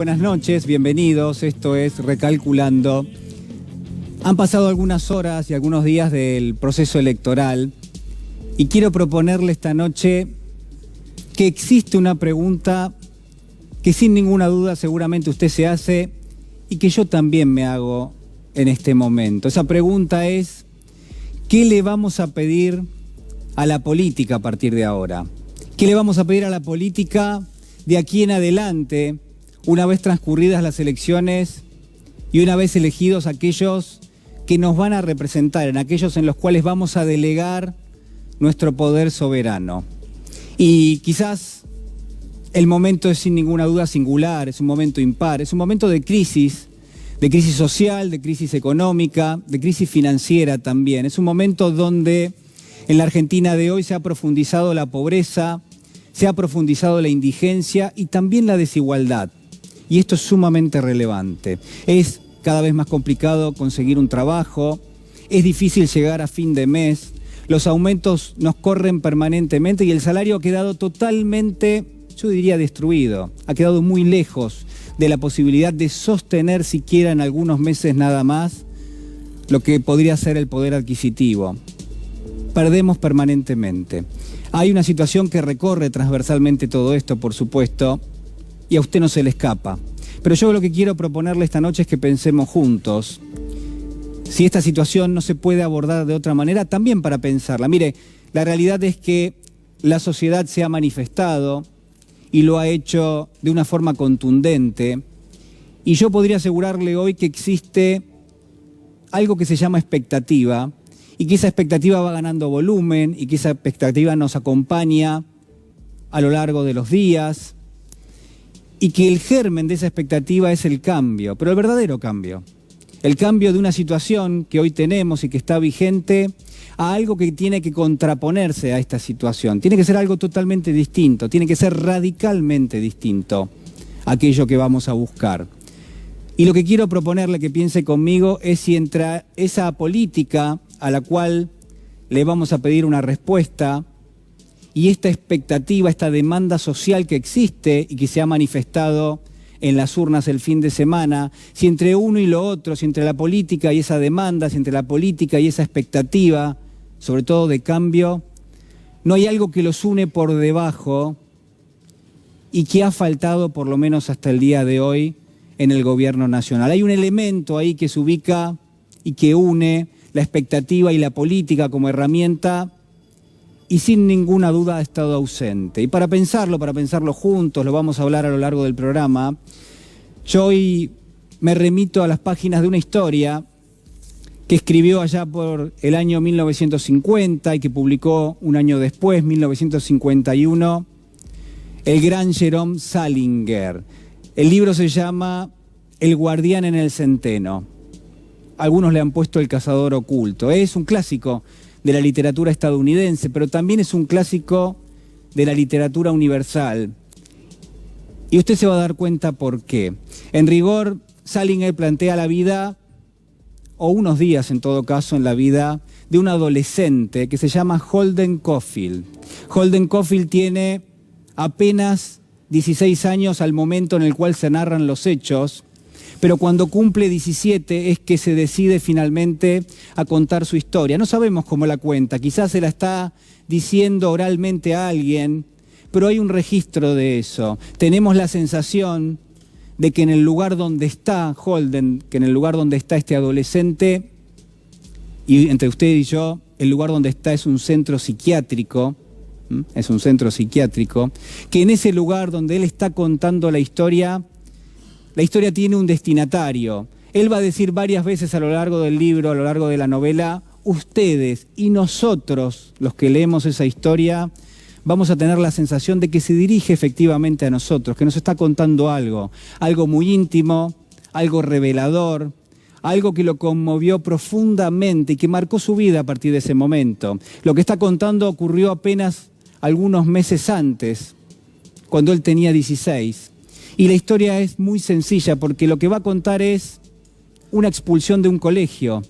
Buenas noches, bienvenidos, esto es Recalculando. Han pasado algunas horas y algunos días del proceso electoral y quiero proponerle esta noche que existe una pregunta que sin ninguna duda seguramente usted se hace y que yo también me hago en este momento. Esa pregunta es: ¿qué le vamos a pedir a la política a partir de ahora? ¿Qué le vamos a pedir a la política de aquí en adelante, una vez transcurridas las elecciones y una vez elegidos aquellos que nos van a representar, en aquellos en los cuales vamos a delegar nuestro poder soberano? Y quizás el momento es sin ninguna duda singular, es un momento impar, es un momento de crisis social, de crisis económica, de crisis financiera también. Es un momento donde en la Argentina de hoy se ha profundizado la pobreza, se ha profundizado la indigencia y también la desigualdad. Y esto es sumamente relevante. Es cada vez más complicado conseguir un trabajo, es difícil llegar a fin de mes, los aumentos nos corren permanentemente y el salario ha quedado totalmente, yo diría, destruido. Ha quedado muy lejos de la posibilidad de sostener siquiera en algunos meses nada más lo que podría ser el poder adquisitivo. Perdemos permanentemente. Hay una situación que recorre transversalmente todo esto, por supuesto, y a usted no se le escapa. Pero yo lo que quiero proponerle esta noche es que pensemos juntos si esta situación no se puede abordar de otra manera, también para pensarla. Mire, la realidad es que la sociedad se ha manifestado y lo ha hecho de una forma contundente, y yo podría asegurarle hoy que existe algo que se llama expectativa, y que esa expectativa va ganando volumen, y que esa expectativa nos acompaña a lo largo de los días, y que el germen de esa expectativa es el cambio, pero el verdadero cambio. El cambio de una situación que hoy tenemos y que está vigente a algo que tiene que contraponerse a esta situación. Tiene que ser algo totalmente distinto, tiene que ser radicalmente distinto a aquello que vamos a buscar. Y lo que quiero proponerle que piense conmigo es si entre esa política a la cual le vamos a pedir una respuesta y esta expectativa, esta demanda social que existe y que se ha manifestado en las urnas el fin de semana, si entre uno y lo otro, si entre la política y esa demanda, si entre la política y esa expectativa, sobre todo de cambio, no hay algo que los une por debajo y que ha faltado por lo menos hasta el día de hoy en el gobierno nacional. Hay un elemento ahí que se ubica y que une la expectativa y la política como herramienta y sin ninguna duda ha estado ausente. Y para pensarlo juntos, lo vamos a hablar a lo largo del programa, yo hoy me remito a las páginas de una historia que escribió allá por el año 1950 y que publicó un año después, 1951, el gran Jerome Salinger. El libro se llama El guardián en el centeno. Algunos le han puesto El cazador oculto. Es un clásico de la literatura estadounidense, pero también es un clásico de la literatura universal. Y usted se va a dar cuenta por qué. En rigor, Salinger plantea la vida, o unos días en todo caso, en la vida de un adolescente que se llama Holden Caulfield. Holden Caulfield tiene apenas 16 años al momento en el cual se narran los hechos, pero cuando cumple 17 es que se decide finalmente a contar su historia. No sabemos cómo la cuenta, quizás se la está diciendo oralmente a alguien, pero hay un registro de eso. Tenemos la sensación de que en el lugar donde está Holden, que en el lugar donde está este adolescente, y entre usted y yo, el lugar donde está es un centro psiquiátrico, que en ese lugar donde él está contando la historia tiene un destinatario. Él va a decir varias veces a lo largo del libro, a lo largo de la novela, ustedes y nosotros, los que leemos esa historia, vamos a tener la sensación de que se dirige efectivamente a nosotros, que nos está contando algo muy íntimo, algo revelador, algo que lo conmovió profundamente y que marcó su vida a partir de ese momento. Lo que está contando ocurrió apenas algunos meses antes, cuando él tenía 16. Y la historia es muy sencilla porque lo que va a contar es una expulsión de un colegio.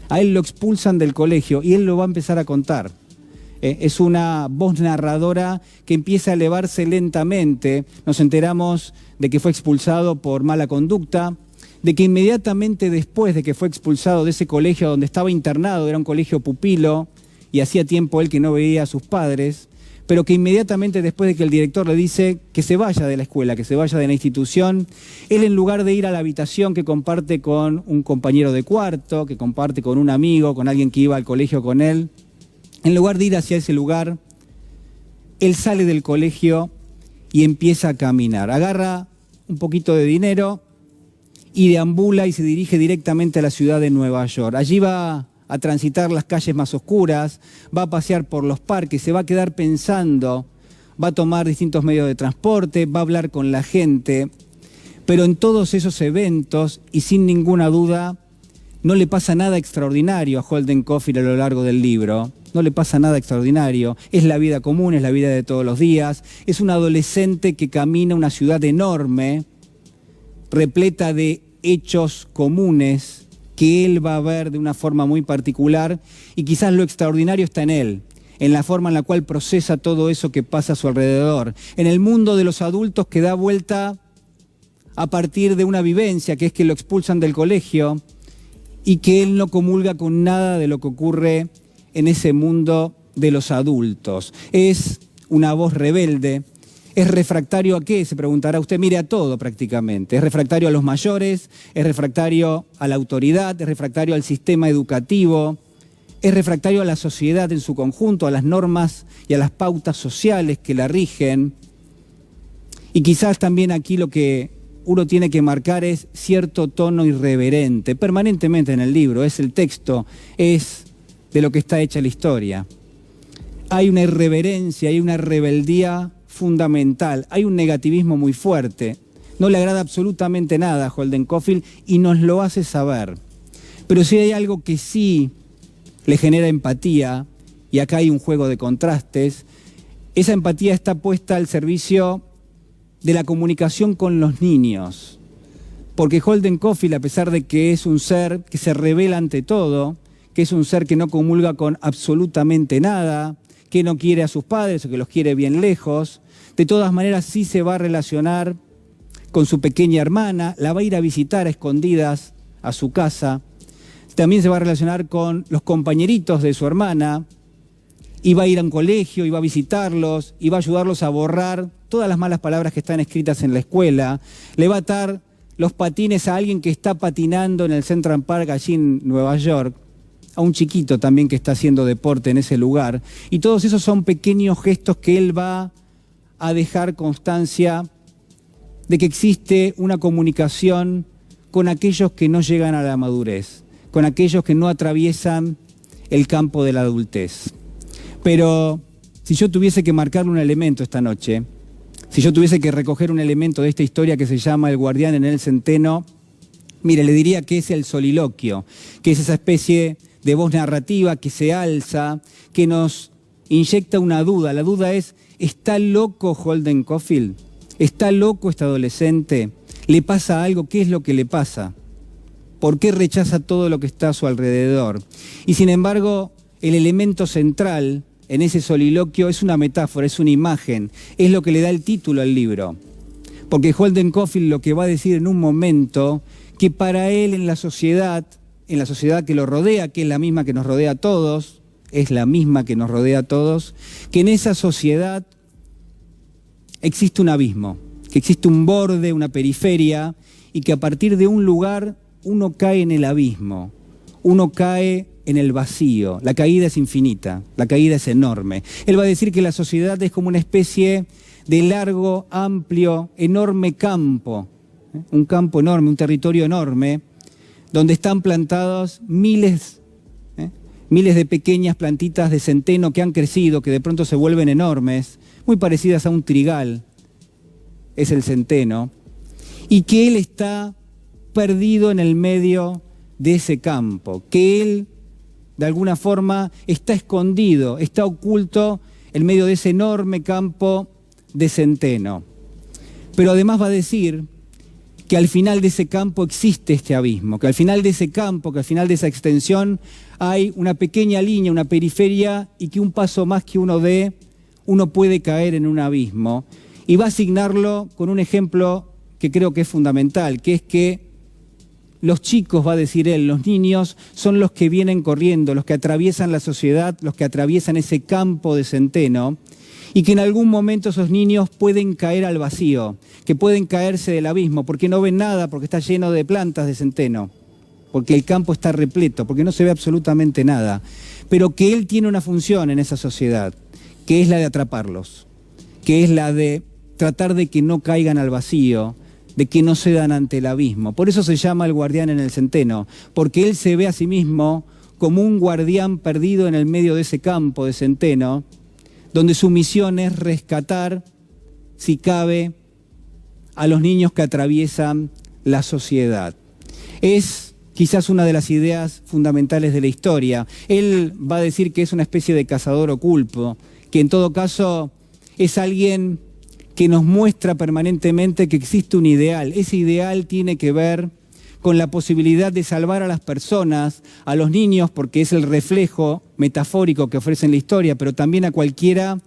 A él lo expulsan del colegio y él lo va a empezar a contar. Es una voz narradora que empieza a elevarse lentamente. Nos enteramos de que fue expulsado por mala conducta, de que inmediatamente después de que fue expulsado de ese colegio donde estaba internado, era un colegio pupilo, y hacía tiempo él que no veía a sus padres, pero que inmediatamente después de que el director le dice que se vaya de la escuela, que se vaya de la institución, él en lugar de ir a la habitación que comparte con un compañero de cuarto, que comparte con un amigo, con alguien que iba al colegio con él, en lugar de ir hacia ese lugar, él sale del colegio y empieza a caminar. Agarra un poquito de dinero y deambula y se dirige directamente a la ciudad de Nueva York. Allí va a transitar las calles más oscuras, va a pasear por los parques, se va a quedar pensando, va a tomar distintos medios de transporte, va a hablar con la gente, pero en todos esos eventos, y sin ninguna duda, no le pasa nada extraordinario a Holden Caulfield a lo largo del libro. No le pasa nada extraordinario. Es la vida común, es la vida de todos los días. Es un adolescente que camina una ciudad enorme, repleta de hechos comunes que él va a ver de una forma muy particular, y quizás lo extraordinario está en él, en la forma en la cual procesa todo eso que pasa a su alrededor, en el mundo de los adultos que da vuelta a partir de una vivencia, que es que lo expulsan del colegio y que él no comulga con nada de lo que ocurre en ese mundo de los adultos. Es una voz rebelde. ¿Es refractario a qué? Se preguntará usted. Mire, a todo prácticamente. Es refractario a los mayores, es refractario a la autoridad, es refractario al sistema educativo, es refractario a la sociedad en su conjunto, a las normas y a las pautas sociales que la rigen. Y quizás también aquí lo que uno tiene que marcar es cierto tono irreverente, permanentemente en el libro, es el texto, es de lo que está hecha la historia. Hay una irreverencia, hay una rebeldía fundamental, hay un negativismo muy fuerte. No le agrada absolutamente nada a Holden Caulfield y nos lo hace saber. Pero sí hay algo que sí le genera empatía, y acá hay un juego de contrastes. Esa empatía está puesta al servicio de la comunicación con los niños. Porque Holden Caulfield, a pesar de que es un ser que se revela ante todo, que es un ser que no comulga con absolutamente nada, que no quiere a sus padres o que los quiere bien lejos, de todas maneras sí se va a relacionar con su pequeña hermana, la va a ir a visitar a escondidas a su casa, también se va a relacionar con los compañeritos de su hermana, y va a ir a un colegio, y va a visitarlos, y va a ayudarlos a borrar todas las malas palabras que están escritas en la escuela, le va a atar los patines a alguien que está patinando en el Central Park allí en Nueva York, a un chiquito también que está haciendo deporte en ese lugar, y todos esos son pequeños gestos que él va a dejar constancia de que existe una comunicación con aquellos que no llegan a la madurez, con aquellos que no atraviesan el campo de la adultez. Pero si yo tuviese que marcarle un elemento esta noche, si yo tuviese que recoger un elemento de esta historia que se llama El guardián en el centeno, mire, le diría que es el soliloquio, que es esa especie de voz narrativa que se alza, que nos inyecta una duda. La duda es, ¿está loco Holden Caulfield? ¿Está loco este adolescente? ¿Le pasa algo? ¿Qué es lo que le pasa? ¿Por qué rechaza todo lo que está a su alrededor? Y sin embargo, el elemento central en ese soliloquio es una metáfora, es una imagen, es lo que le da el título al libro. Porque Holden Caulfield lo que va a decir en un momento, que para él en la sociedad que lo rodea, que es la misma que nos rodea a todos, es la misma que nos rodea a todos, que en esa sociedad existe un abismo, que existe un borde, una periferia, y que a partir de un lugar uno cae en el abismo, uno cae en el vacío. La caída es infinita, la caída es enorme. Él va a decir que la sociedad es como una especie de largo, amplio, enorme campo, un campo enorme, un territorio enorme, donde están plantados miles de pequeñas plantitas de centeno que han crecido, que de pronto se vuelven enormes, muy parecidas a un trigal, es el centeno, y que él está perdido en el medio de ese campo, que él de alguna forma está escondido, está oculto en medio de ese enorme campo de centeno. Pero además va a decir que al final de ese campo existe este abismo, que al final de ese campo, que al final de esa extensión hay una pequeña línea, una periferia, y que un paso más que uno dé, uno puede caer en un abismo. Y va a asignarlo con un ejemplo que creo que es fundamental, que es que los chicos, va a decir él, los niños son los que vienen corriendo, los que atraviesan la sociedad, los que atraviesan ese campo de centeno, y que en algún momento esos niños pueden caer al vacío, que pueden caerse del abismo, porque no ven nada, porque está lleno de plantas de centeno, porque el campo está repleto, porque no se ve absolutamente nada, pero que él tiene una función en esa sociedad, que es la de atraparlos, que es la de tratar de que no caigan al vacío, de que no cedan ante el abismo. Por eso se llama el guardián en el centeno, porque él se ve a sí mismo como un guardián perdido en el medio de ese campo de centeno, donde su misión es rescatar, si cabe, a los niños que atraviesan la sociedad. Es quizás una de las ideas fundamentales de la historia. Él va a decir que es una especie de cazador oculto, que en todo caso es alguien que nos muestra permanentemente que existe un ideal. Ese ideal tiene que ver con la posibilidad de salvar a las personas, a los niños, porque es el reflejo metafórico que ofrece en la historia, pero también a cualquiera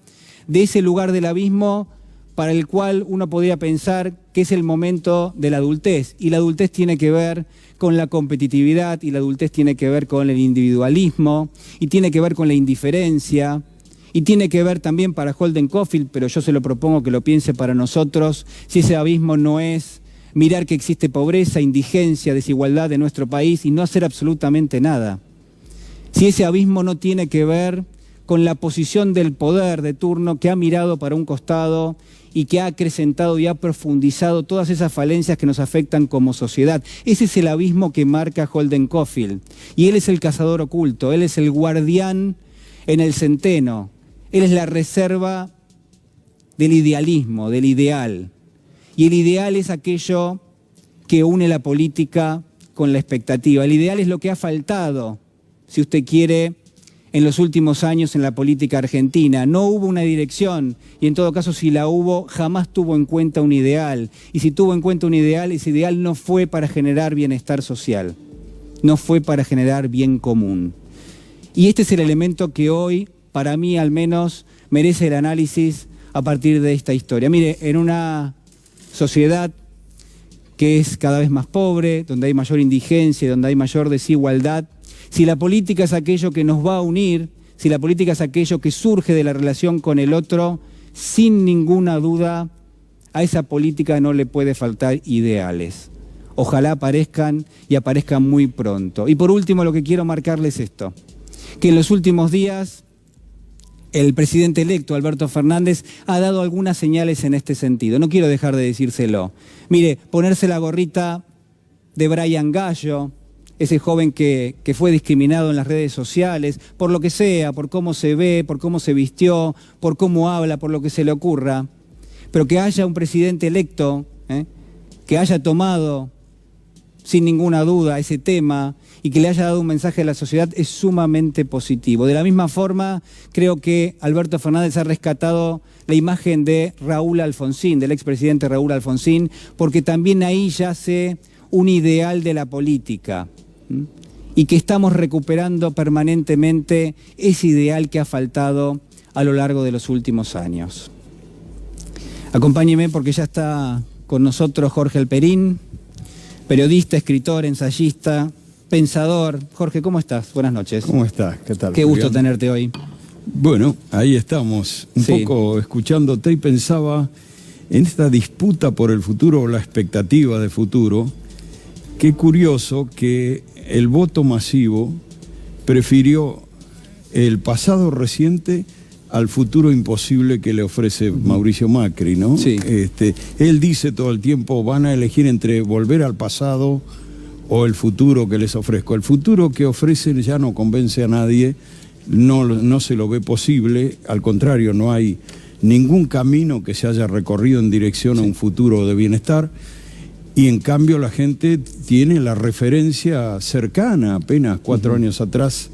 de ese lugar del abismo para el cual uno podría pensar que es el momento de la adultez. Y la adultez tiene que ver con la competitividad, y la adultez tiene que ver con el individualismo, y tiene que ver con la indiferencia, y tiene que ver también para Holden Caulfield, pero yo se lo propongo que lo piense para nosotros, si ese abismo no es mirar que existe pobreza, indigencia, desigualdad en nuestro país y no hacer absolutamente nada. Si ese abismo no tiene que ver con la posición del poder de turno que ha mirado para un costado y que ha acrecentado y ha profundizado todas esas falencias que nos afectan como sociedad. Ese es el abismo que marca Holden Caulfield. Y él es el cazador oculto, él es el guardián en el centeno. Él es la reserva del idealismo, del ideal. Y el ideal es aquello que une la política con la expectativa. El ideal es lo que ha faltado, si usted quiere, en los últimos años en la política argentina. No hubo una dirección, y en todo caso, si la hubo, jamás tuvo en cuenta un ideal. Y si tuvo en cuenta un ideal, ese ideal no fue para generar bienestar social, no fue para generar bien común. Y este es el elemento que hoy, para mí al menos, merece el análisis a partir de esta historia. Mire, en una sociedad que es cada vez más pobre, donde hay mayor indigencia, donde hay mayor desigualdad, si la política es aquello que nos va a unir, si la política es aquello que surge de la relación con el otro, sin ninguna duda, a esa política no le puede faltar ideales. Ojalá aparezcan y aparezcan muy pronto. Y por último, lo que quiero marcarles es esto, que en los últimos días el presidente electo, Alberto Fernández, ha dado algunas señales en este sentido. No quiero dejar de decírselo. Mire, ponerse la gorrita de Brian Gallo, ese joven que fue discriminado en las redes sociales, por lo que sea, por cómo se ve, por cómo se vistió, por cómo habla, por lo que se le ocurra, pero que haya un presidente electo, que haya tomado sin ninguna duda ese tema y que le haya dado un mensaje a la sociedad es sumamente positivo. De la misma forma, creo que Alberto Fernández ha rescatado la imagen de Raúl Alfonsín, del expresidente Raúl Alfonsín, porque también ahí yace un ideal de la política, y que estamos recuperando permanentemente ese ideal que ha faltado a lo largo de los últimos años. Acompáñeme porque ya está con nosotros Jorge Alperín, periodista, escritor, ensayista, pensador. Jorge, ¿cómo estás? Buenas noches. ¿Cómo estás? ¿Qué tal? Qué gusto tenerte hoy. Bueno, ahí estamos, un poco escuchándote y pensaba en esta disputa por el futuro o la expectativa de futuro. Qué curioso que el voto masivo prefirió el pasado reciente al futuro imposible que le ofrece Mauricio Macri, ¿no? Sí. Él dice todo el tiempo, van a elegir entre volver al pasado o el futuro que les ofrezco. El futuro que ofrecen ya no convence a nadie, no se lo ve posible, al contrario, no hay ningún camino que se haya recorrido en dirección a un futuro de bienestar, y en cambio la gente tiene la referencia cercana, apenas 4 años atrás,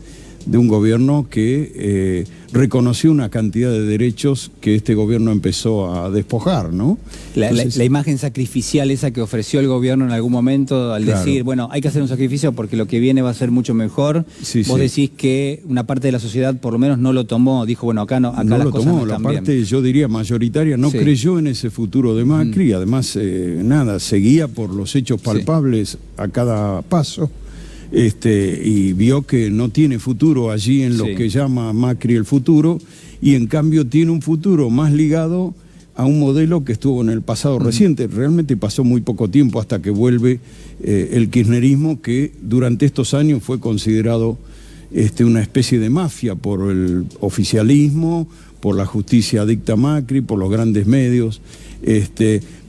de un gobierno que reconoció una cantidad de derechos que este gobierno empezó a despojar, ¿no? La imagen sacrificial esa que ofreció el gobierno en algún momento al decir, bueno, hay que hacer un sacrificio porque lo que viene va a ser mucho mejor. Vos decís que una parte de la sociedad por lo menos no lo tomó, dijo, bueno, acá las cosas no están bien. La parte, yo diría, mayoritaria no creyó en ese futuro de Macri, además, seguía por los hechos palpables a cada paso. Y vio que no tiene futuro allí en lo que llama Macri el futuro, y en cambio tiene un futuro más ligado a un modelo que estuvo en el pasado reciente. Realmente pasó muy poco tiempo hasta que vuelve el kirchnerismo, que durante estos años fue considerado una especie de mafia por el oficialismo, por la justicia adicta a Macri, por los grandes medios,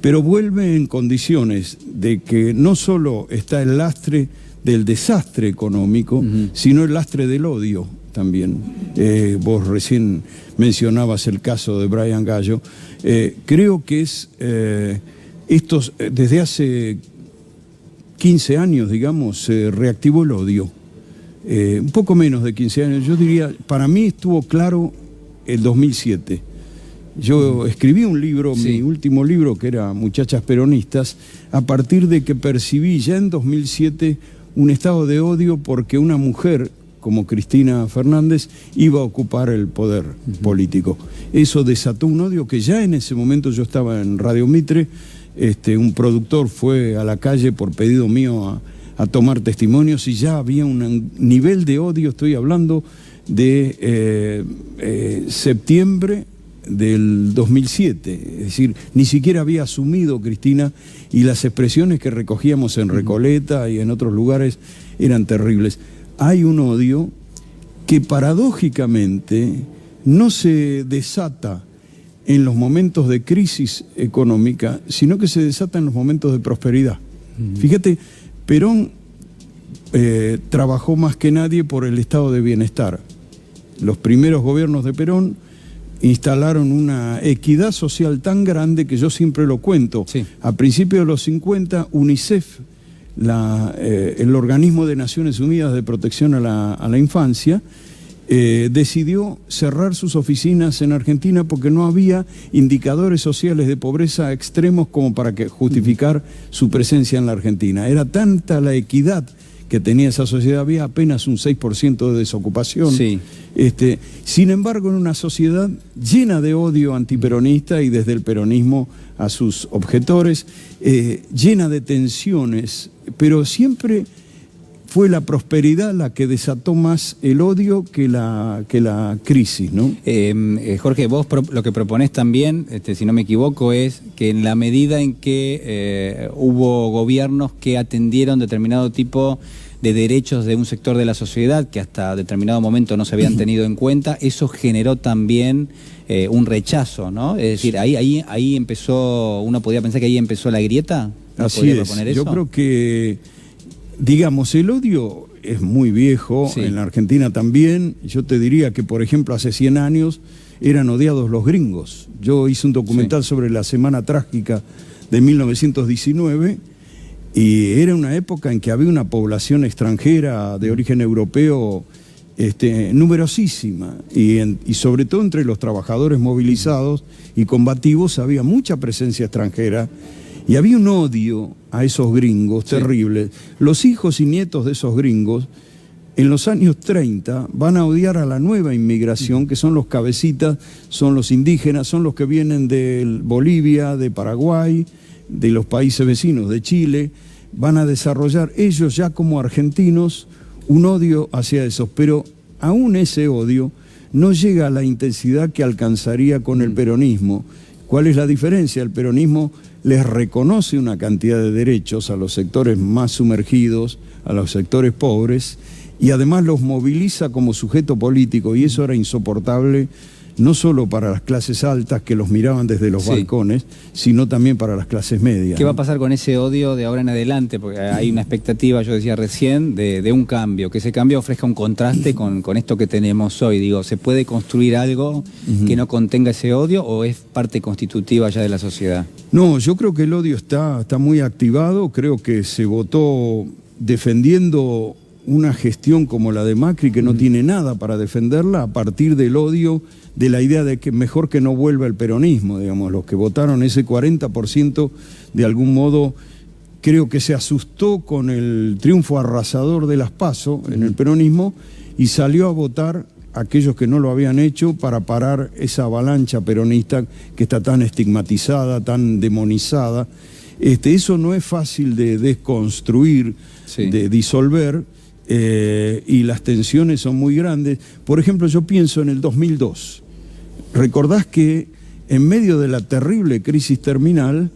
pero vuelve en condiciones de que no solo está el lastre del desastre económico, sino el lastre del odio también. Vos recién mencionabas el caso de Brian Gallo. Creo que es desde hace 15 años, digamos, se reactivó el odio. Un poco menos de 15 años, yo diría, para mí estuvo claro el 2007. Yo escribí un libro, mi último libro, que era Muchachas Peronistas, a partir de que percibí ya en 2007 un estado de odio porque una mujer como Cristina Fernández iba a ocupar el poder político. Eso desató un odio que ya en ese momento yo estaba en Radio Mitre, un productor fue a la calle por pedido mío a tomar testimonios y ya había un nivel de odio, estoy hablando de septiembre del 2007, es decir, ni siquiera había asumido Cristina, y las expresiones que recogíamos en Recoleta y en otros lugares eran terribles. Hay un odio que paradójicamente no se desata en los momentos de crisis económica, sino que se desata en los momentos de prosperidad. Fíjate, Perón trabajó más que nadie por el estado de bienestar. Los primeros gobiernos de Perón instalaron una equidad social tan grande que yo siempre lo cuento. A principios de los 50, UNICEF, el organismo de Naciones Unidas de Protección a la Infancia, decidió cerrar sus oficinas en Argentina porque no había indicadores sociales de pobreza extremos como para justificar su presencia en la Argentina. Era tanta la equidad que tenía esa sociedad, había apenas un 6% de desocupación. Sin embargo, en una sociedad llena de odio antiperonista y desde el peronismo a sus objetores, llena de tensiones, pero siempre fue la prosperidad la que desató más el odio que la crisis, ¿no? Jorge, vos lo que proponés también, si no me equivoco, es que en la medida en que hubo gobiernos que atendieron determinado tipo de derechos de un sector de la sociedad que hasta determinado momento no se habían tenido en cuenta, eso generó también un rechazo, ¿no? Es decir, ahí empezó, uno podría pensar que ahí empezó la grieta. Así es, yo creo que, digamos, el odio es muy viejo, en la Argentina también. Yo te diría que, por ejemplo, hace 100 años eran odiados los gringos. Yo hice un documental sobre la Semana Trágica de 1919, y era una época en que había una población extranjera de origen europeo numerosísima, y sobre todo entre los trabajadores movilizados y combativos había mucha presencia extranjera, y había un odio a esos gringos terrible. Los hijos y nietos de esos gringos en los años 30 van a odiar a la nueva inmigración, que son los cabecitas, son los indígenas, son los que vienen de Bolivia, de Paraguay, de los países vecinos, de Chile. Van a desarrollar ellos ya como argentinos un odio hacia esos, pero aún ese odio no llega a la intensidad que alcanzaría con el peronismo. ¿Cuál es la diferencia? El peronismo les reconoce una cantidad de derechos a los sectores más sumergidos, a los sectores pobres, y además los moviliza como sujeto político, y eso era insoportable no solo para las clases altas que los miraban desde los balcones, sino también para las clases medias. ¿Qué va a pasar con ese odio de ahora en adelante? Porque hay una expectativa, yo decía recién, de un cambio, que ese cambio ofrezca un contraste con esto que tenemos hoy. Digo, ¿se puede construir algo que no contenga ese odio o es parte constitutiva ya de la sociedad? No, yo creo que el odio está muy activado, creo que se votó defendiendo una gestión como la de Macri, que no tiene nada para defenderla, a partir del odio, de la idea de que mejor que no vuelva el peronismo, digamos, los que votaron ese 40%, de algún modo, creo que se asustó con el triunfo arrasador de las PASO en el peronismo y salió a votar aquellos que no lo habían hecho para parar esa avalancha peronista que está tan estigmatizada, tan demonizada. Eso no es fácil de desconstruir, sí, de disolver, y las tensiones son muy grandes. Por ejemplo, yo pienso en el 2002. ¿Recordás que en medio de la terrible crisis terminal,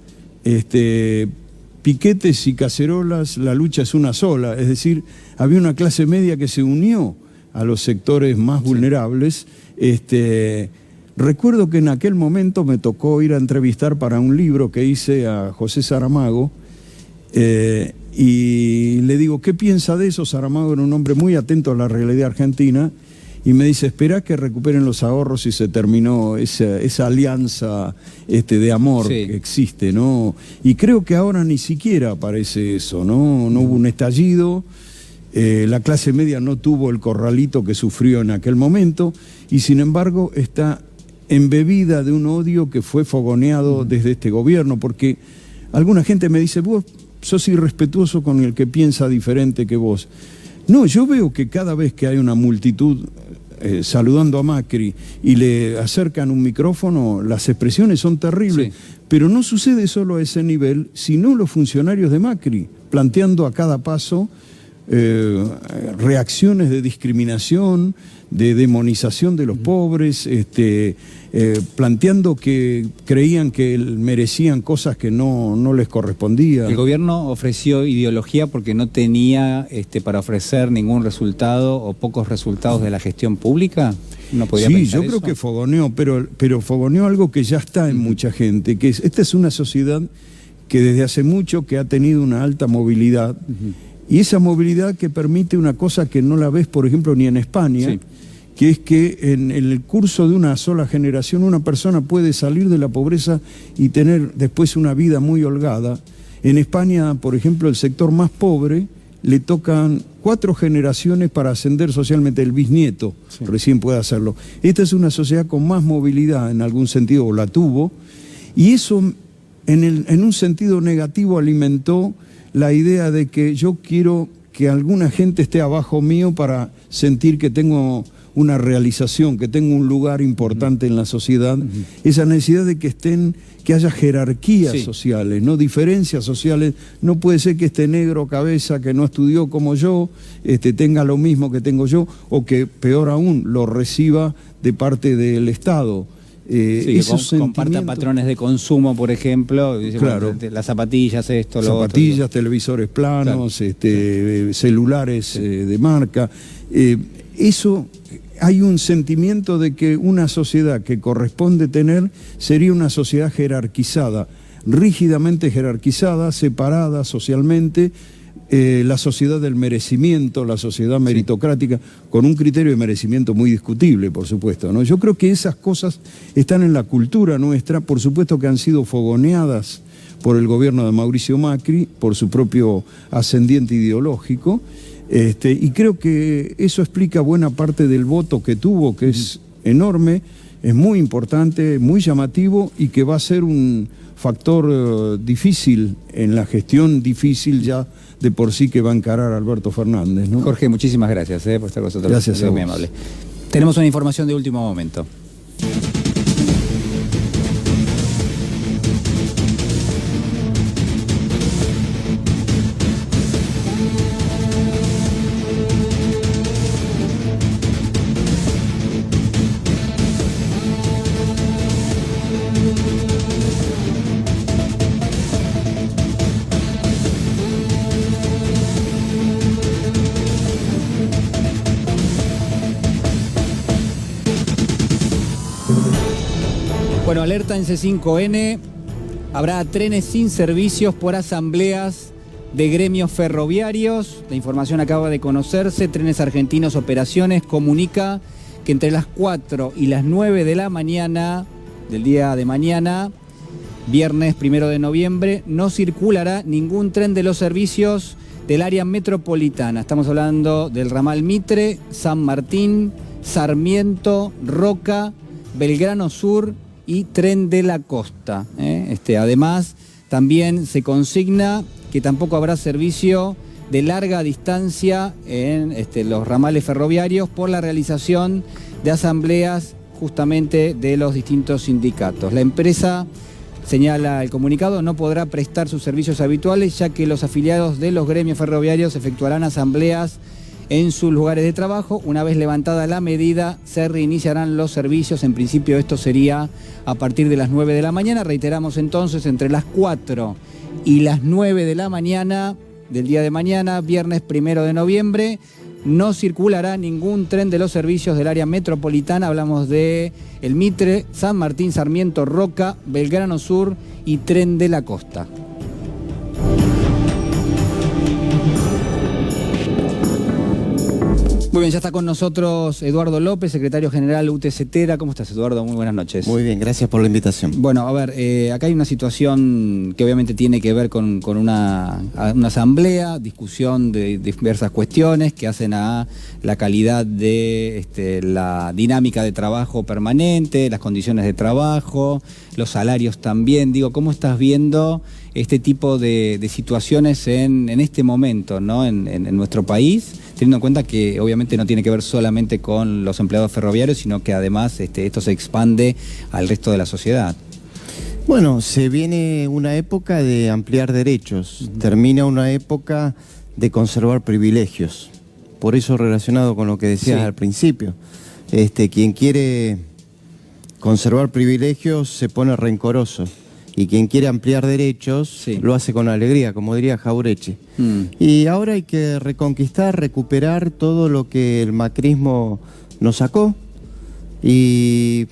piquetes y cacerolas, la lucha es una sola? Es decir, había una clase media que se unió a los sectores más vulnerables. Recuerdo que en aquel momento me tocó ir a entrevistar para un libro que hice a José Saramago, y le digo, ¿qué piensa de eso? Saramago era un hombre muy atento a la realidad argentina, y me dice, esperá que recuperen los ahorros y se terminó esa alianza de amor, sí, que existe, ¿no? Y creo que ahora ni siquiera aparece eso, ¿no? No hubo un estallido. La clase media no tuvo el corralito que sufrió en aquel momento, y sin embargo está embebida de un odio que fue fogoneado desde este gobierno, porque alguna gente me dice, vos sos irrespetuoso con el que piensa diferente que vos. No, yo veo que cada vez que hay una multitud saludando a Macri y le acercan un micrófono, las expresiones son terribles, sí, pero no sucede solo a ese nivel, sino los funcionarios de Macri, planteando a cada paso reacciones de discriminación, de demonización de los pobres, planteando que creían que merecían cosas que no les correspondían. El gobierno ofreció ideología porque no tenía para ofrecer ningún resultado o pocos resultados de la gestión pública. ¿No podría pensar yo creo que fogoneó, pero fogoneó algo que ya está en mucha gente, que esta es una sociedad que desde hace mucho que ha tenido una alta movilidad, y esa movilidad que permite una cosa que no la ves, por ejemplo, ni en España, sí, que es que en el curso de una sola generación una persona puede salir de la pobreza y tener después una vida muy holgada. En España, por ejemplo, el sector más pobre le tocan 4 generaciones para ascender socialmente. El bisnieto, sí, recién puede hacerlo. Esta es una sociedad con más movilidad en algún sentido, o la tuvo, y eso en un sentido negativo alimentó la idea de que yo quiero que alguna gente esté abajo mío para sentir que tengo una realización, que tengo un lugar importante en la sociedad. Esa necesidad de que haya jerarquías, sí, sociales, no diferencias sociales. No puede ser que este negro cabeza que no estudió como yo tenga lo mismo que tengo yo, o que peor aún lo reciba de parte del Estado. Sí, comparta patrones de consumo, por ejemplo, claro, las zapatillas, esto, lo zapatillas, otro, televisores planos, claro, celulares, sí, de marca. Eso, hay un sentimiento de que una sociedad que corresponde tener sería una sociedad jerarquizada, rígidamente jerarquizada, separada socialmente, la sociedad del merecimiento, la sociedad meritocrática, sí, con un criterio de merecimiento muy discutible, por supuesto, ¿no? Yo creo que esas cosas están en la cultura nuestra, por supuesto que han sido fogoneadas por el gobierno de Mauricio Macri, por su propio ascendiente ideológico, y creo que eso explica buena parte del voto que tuvo, que es enorme, es muy importante, muy llamativo, y que va a ser un factor difícil en la gestión difícil ya de por sí que va a encarar Alberto Fernández, ¿no? Jorge, muchísimas gracias por estar con nosotros. Gracias a vos. Muy amable. Tenemos una información de último momento. Bueno, alerta en C5N, habrá trenes sin servicios por asambleas de gremios ferroviarios. La información acaba de conocerse. Trenes Argentinos Operaciones comunica que entre las 4 y las 9 de la mañana, del día de mañana, viernes 1 de noviembre, no circulará ningún tren de los servicios del área metropolitana. Estamos hablando del ramal Mitre, San Martín, Sarmiento, Roca, Belgrano Sur y Tren de la Costa. Además, también se consigna que tampoco habrá servicio de larga distancia en los ramales ferroviarios por la realización de asambleas justamente de los distintos sindicatos. La empresa, señala el comunicado, no podrá prestar sus servicios habituales, ya que los afiliados de los gremios ferroviarios efectuarán asambleas en sus lugares de trabajo. Una vez levantada la medida, se reiniciarán los servicios. En principio esto sería a partir de las 9 de la mañana. Reiteramos entonces, entre las 4 y las 9 de la mañana del día de mañana, viernes 1 de noviembre, no circulará ningún tren de los servicios del área metropolitana. Hablamos de el Mitre, San Martín, Sarmiento, Roca, Belgrano Sur y Tren de la Costa. Muy bien, ya está con nosotros Eduardo López, secretario general UTCetera. ¿Cómo estás, Eduardo? Muy buenas noches. Muy bien, gracias por la invitación. Bueno, a ver, acá hay una situación que obviamente tiene que ver con una asamblea, discusión de diversas cuestiones que hacen a la calidad de la dinámica de trabajo permanente, las condiciones de trabajo, los salarios también. Digo, ¿cómo estás viendo este tipo de situaciones en este momento, ¿no? en nuestro país, teniendo en cuenta que obviamente no tiene que ver solamente con los empleados ferroviarios, sino que además esto se expande al resto de la sociedad? Bueno, se viene una época de ampliar derechos, termina una época de conservar privilegios. Por eso, relacionado con lo que decías al principio, quien quiere conservar privilegios se pone rencoroso. Y quien quiere ampliar derechos lo hace con alegría, como diría Jaureche. Y ahora hay que reconquistar, recuperar todo lo que el macrismo nos sacó y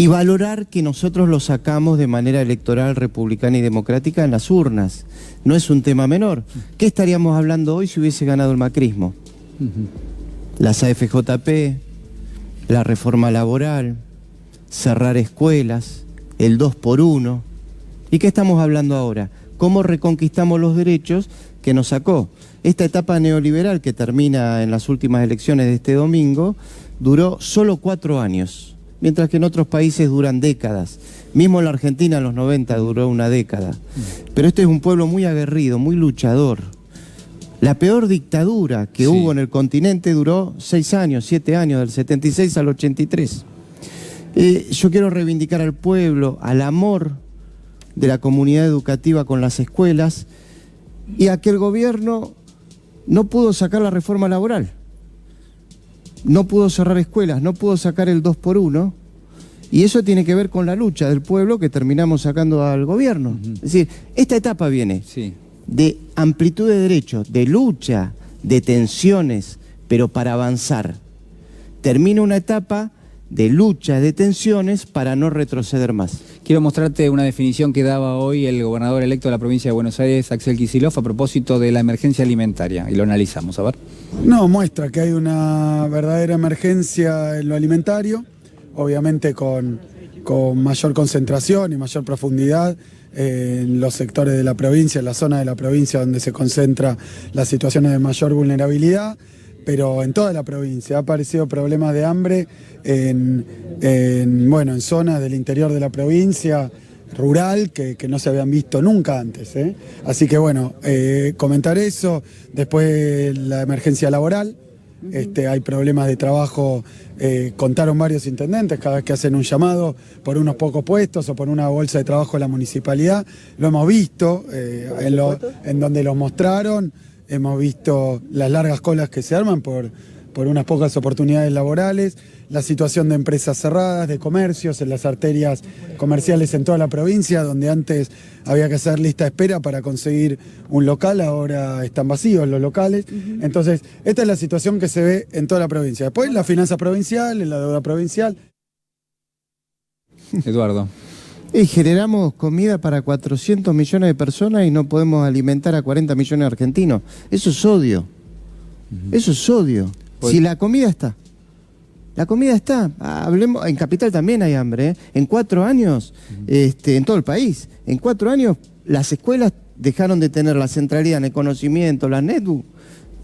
valorar que nosotros lo sacamos de manera electoral, republicana y democrática en las urnas. No es un tema menor. ¿Qué estaríamos hablando hoy si hubiese ganado el macrismo? Las AFJP, la reforma laboral, cerrar escuelas, el 2x1. ¿Y qué estamos hablando ahora? ¿Cómo reconquistamos los derechos que nos sacó? Esta etapa neoliberal que termina en las últimas elecciones de este domingo duró solo 4 años, mientras que en otros países duran décadas. Mismo en la Argentina en los 90 duró una década. Pero este es un pueblo muy aguerrido, muy luchador. La peor dictadura que hubo en el continente duró 6 años, 7 años, del 76 al 83. Yo quiero reivindicar al pueblo, al amor de la comunidad educativa con las escuelas y a que el gobierno no pudo sacar la reforma laboral, no pudo cerrar escuelas, no pudo sacar el 2x1 y eso tiene que ver con la lucha del pueblo que terminamos sacando al gobierno. Es decir, esta etapa viene de amplitud de derechos, de lucha, de tensiones, pero para avanzar. Termina una etapa de lucha, de tensiones, para no retroceder más. Quiero mostrarte una definición que daba hoy el gobernador electo de la provincia de Buenos Aires, Axel Kicillof, a propósito de la emergencia alimentaria, y lo analizamos, a ver. No, muestra que hay una verdadera emergencia en lo alimentario, obviamente con mayor concentración y mayor profundidad en los sectores de la provincia, en la zona de la provincia donde se concentra las situaciones de mayor vulnerabilidad, pero en toda la provincia. Ha aparecido problemas de hambre en zonas del interior de la provincia, rural, que no se habían visto nunca antes. Así que bueno, comentar eso. Después la emergencia laboral. Hay problemas de trabajo, contaron varios intendentes, cada vez que hacen un llamado por unos pocos puestos o por una bolsa de trabajo de la municipalidad. Lo hemos visto en donde los mostraron. Hemos visto las largas colas que se arman por unas pocas oportunidades laborales, la situación de empresas cerradas, de comercios, en las arterias comerciales en toda la provincia, donde antes había que hacer lista de espera para conseguir un local, ahora están vacíos los locales. Entonces, esta es la situación que se ve en toda la provincia. Después, la finanza provincial, la deuda provincial. Eduardo. Y generamos comida para 400 millones de personas y no podemos alimentar a 40 millones de argentinos. Eso es odio. Eso es odio. Si la comida está, La comida está. Hablemos, en Capital también hay hambre, ¿eh? En 4 años, en todo el país, en 4 años las escuelas dejaron de tener la centralidad en el conocimiento, la netbook,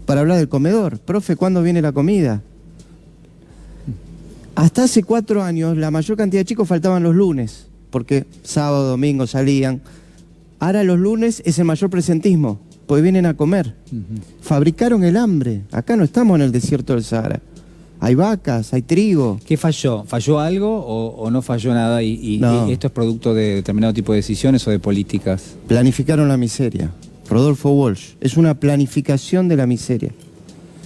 para hablar del comedor. Profe, ¿cuándo viene la comida? Hasta hace 4 años la mayor cantidad de chicos faltaban los lunes, porque sábado, domingo salían. Ahora los lunes es el mayor presentismo, porque vienen a comer. Fabricaron el hambre. Acá no estamos en el desierto del Sahara. Hay vacas, hay trigo. ¿Qué falló? ¿Falló algo o no falló nada? No. ¿Y esto es producto de determinado tipo de decisiones o de políticas? Planificaron la miseria. Rodolfo Walsh, es una planificación de la miseria.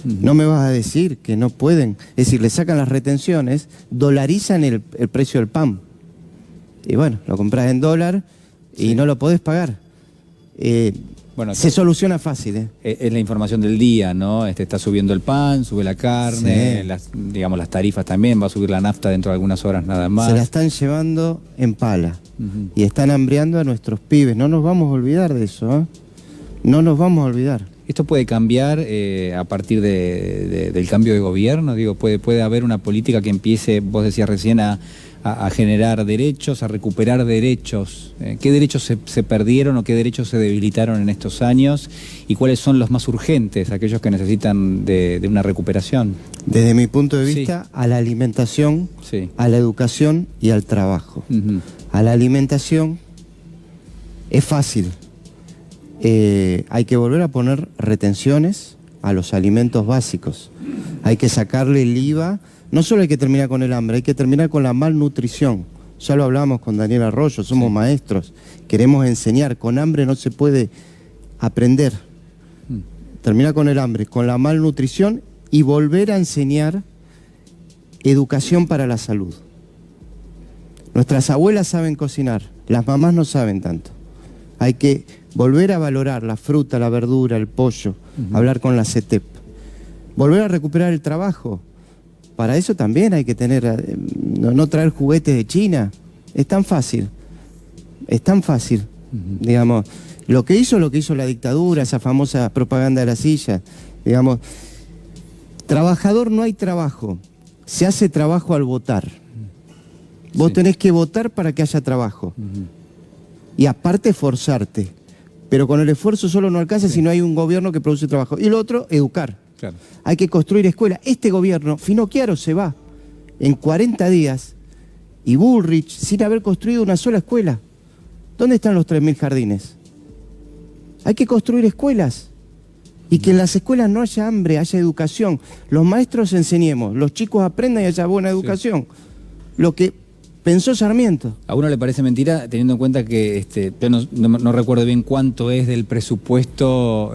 No me vas a decir que no pueden. Es decir, le sacan las retenciones, dolarizan el precio del pan. Y bueno, lo compras en dólar y no lo podés pagar. Bueno, se soluciona fácil, ¿eh? Es la información del día, ¿no? Está subiendo el pan, sube la carne, Sí. digamos las tarifas también, va a subir la nafta dentro de algunas horas nada más. Se la están llevando en pala y están hambreando a nuestros pibes. No nos vamos a olvidar de eso, ¿eh? No nos vamos a olvidar. ¿Esto puede cambiar a partir del cambio de gobierno? Digo, puede haber una política que empiece, vos decías recién, a generar derechos, a recuperar derechos. ¿Qué derechos se perdieron o qué derechos se debilitaron en estos años? ¿Y cuáles son los más urgentes, aquellos que necesitan de una recuperación? Desde mi punto de Sí. vista, a la alimentación, Sí. a la educación y al trabajo. A la alimentación es fácil. Hay que volver a poner retenciones a los alimentos básicos. Hay que sacarle el IVA. No solo hay que terminar con el hambre, hay que terminar con la malnutrición. Ya lo hablamos con Daniel Arroyo, somos maestros. Queremos enseñar. Con hambre no se puede aprender. Terminar con el hambre, con la malnutrición y volver a enseñar educación para la salud. Nuestras abuelas saben cocinar, las mamás no saben tanto. Hay que volver a valorar la fruta, la verdura, el pollo, hablar con la CETEP. Volver a recuperar el trabajo. Para eso también hay que tener, no traer juguetes de China. Es tan fácil, digamos. Lo que hizo la dictadura, esa famosa propaganda de la silla, digamos. Trabajador no hay trabajo, se hace trabajo al votar. Vos tenés que votar para que haya trabajo. Y aparte esforzarte. Pero con el esfuerzo solo no alcanza si no hay un gobierno que produce trabajo. Y lo otro, educar. Claro. Hay que construir escuelas. Este gobierno, Finocchiaro se va en 40 días y Bullrich sin haber construido una sola escuela. ¿Dónde están los 3.000 jardines? Hay que construir escuelas y que en las escuelas no haya hambre, haya educación. Los maestros enseñemos, los chicos aprendan y haya buena educación. Lo que pensó Sarmiento. ¿A uno le parece mentira, teniendo en cuenta que yo no recuerdo bien cuánto es del presupuesto,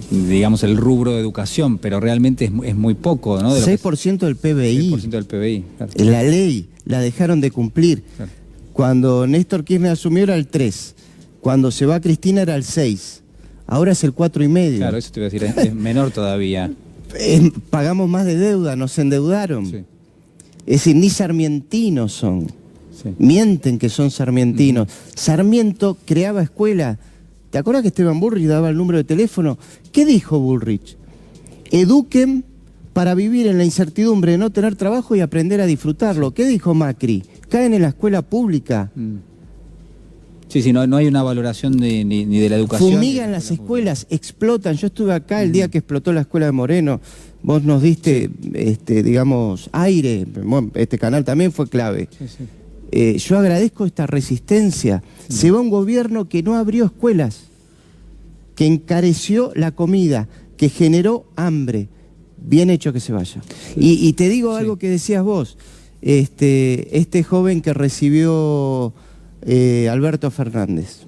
digamos, el rubro de educación, pero realmente es muy poco, ¿no? 6% del PBI. 6% del PBI, claro. La ley la dejaron de cumplir. Claro. Cuando Néstor Kirchner asumió era el 3%. Cuando se va Cristina era el 6%. Ahora es el 4,5%. Claro, eso te iba a decir, es menor todavía. Pagamos más de deuda, nos endeudaron. Sí. Es decir, ni sarmientinos son. Sí. Mienten que son sarmientinos. Sarmiento creaba escuela. ¿Te acuerdas que Esteban Bullrich daba el número de teléfono? ¿Qué dijo Bullrich? Eduquen para vivir en la incertidumbre de no tener trabajo y aprender a disfrutarlo. ¿Qué dijo Macri? Caen en la escuela pública. Sí, no hay una valoración ni de la educación. Fumigan las escuelas, explotan. Yo estuve acá el día que explotó la escuela de Moreno. Vos nos diste, digamos, aire. Bueno, este canal también fue clave. Sí. Yo agradezco esta resistencia. Se va un gobierno que no abrió escuelas, que encareció la comida, que generó hambre. Bien hecho que se vaya. Y te digo algo que decías vos. Este joven que recibió Alberto Fernández,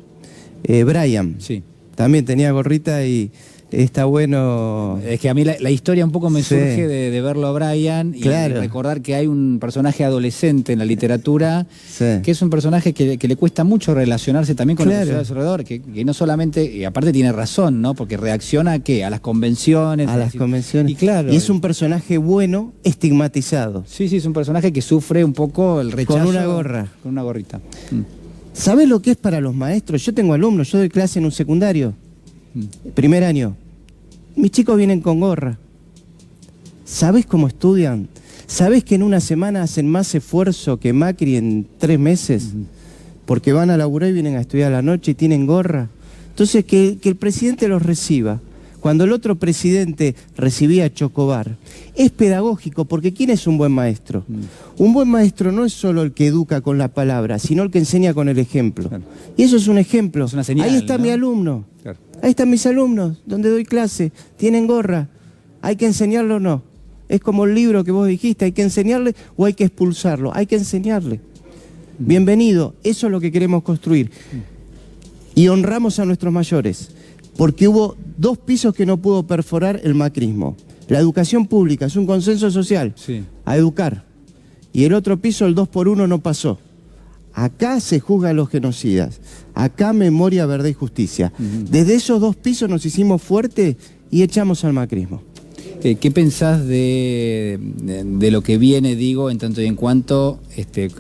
Brian, Sí. también tenía gorrita y está bueno. Es que a mí la historia un poco me Sí. surge de verlo a Brian y Claro. recordar que hay un personaje adolescente en la literatura Sí. que es un personaje que le cuesta mucho relacionarse también con la Claro. sociedad de su alrededor, que no solamente, y aparte tiene razón, ¿no? Porque reacciona ¿a qué? A las convenciones. A las convenciones. Y claro. Y es un personaje bueno, estigmatizado. Sí, es un personaje que sufre un poco el rechazo. Con una gorra. Con una gorrita. ¿Sabés lo que es para los maestros? Yo tengo alumnos, yo doy clase en un secundario, primer año. Mis chicos vienen con gorra. ¿Sabés cómo estudian? ¿Sabés que en una semana hacen más esfuerzo que Macri en 3 meses? Porque van a laburar y vienen a estudiar a la noche y tienen gorra. Entonces, que el presidente los reciba. Cuando el otro presidente recibía a Chocobar, es pedagógico, porque ¿quién es un buen maestro? Un buen maestro no es solo el que educa con la palabra, sino el que enseña con el ejemplo. Claro. Y eso es un ejemplo. Es una señal, ahí está, ¿no? Mi alumno. Claro. Ahí están mis alumnos, donde doy clase, tienen gorra. ¿Hay que enseñarlo o no? Es como el libro que vos dijiste, ¿hay que enseñarle o hay que expulsarlo? Hay que enseñarle. Bienvenido, eso es lo que queremos construir. Y honramos a nuestros mayores. Porque hubo 2 pisos que no pudo perforar el macrismo. La educación pública, es un consenso social, sí, a educar. Y el otro piso, el 2x1, no pasó. Acá se juzga a los genocidas. Acá memoria, verdad y justicia. Desde esos 2 pisos nos hicimos fuertes y echamos al macrismo. ¿Qué pensás de lo que viene, digo, en tanto y en cuanto